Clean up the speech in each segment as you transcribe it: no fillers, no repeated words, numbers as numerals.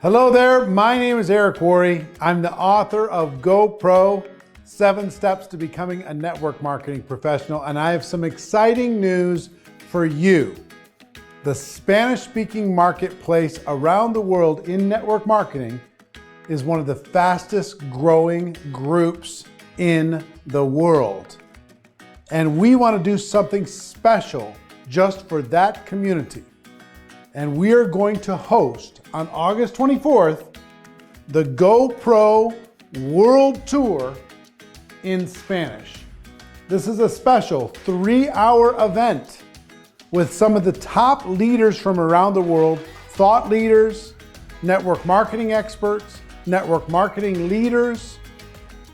Hello there, my name is Eric Worre. I'm the author of Go Pro, 7 Steps to Becoming a Network Marketing Professional, and I have some exciting news for you. The Spanish-speaking marketplace around the world in network marketing is one of the fastest growing groups in the world. And we want to do something special just for that community. And we are going to host on August 24th, the Go Pro World Tour in Spanish. This is a special 3-hour event with some of the top leaders from around the world, thought leaders, network marketing experts, network marketing leaders.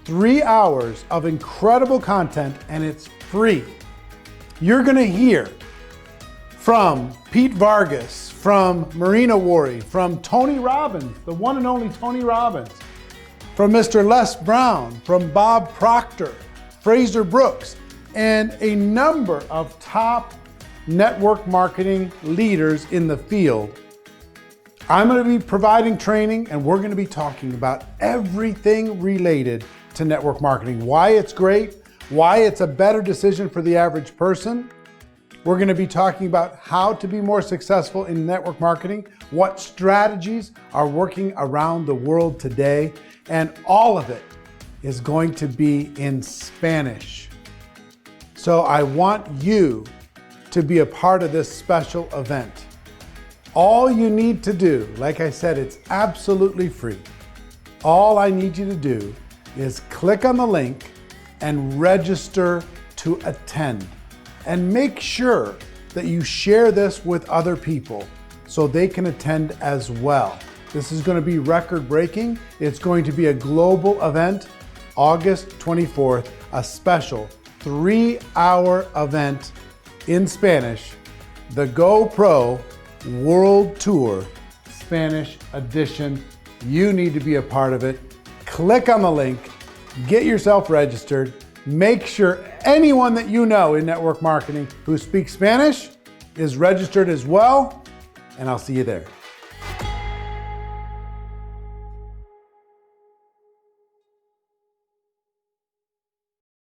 3 hours of incredible content, and it's free. You're gonna hear from Pete Vargas, from MARINA Worre, from Tony Robbins, the one and only Tony Robbins, from Mr. Les Brown, from Bob Proctor, Fraser Brooks, and a number of top network marketing leaders in the field. I'm going to be providing training, and we're going to be talking about everything related to network marketing, why it's great, why it's a better decision for the average person. We're going to be talking about how to be more successful in network marketing, what strategies are working around the world today, and all of it is going to be in Spanish. So I want you to be a part of this special event. All you need to do, like I said, it's absolutely free. All I need you to do is click on the link and register to attend. And make sure that you share this with other people so they can attend as well. This is going to be record-breaking. It's going to be a global event, August 24th, a special 3-hour event in Spanish, the Go Pro World Tour Spanish Edition. You need to be a part of it. Click on the link, get yourself registered. Make sure anyone that you know in network marketing who speaks Spanish is registered as well, and I'll see you there.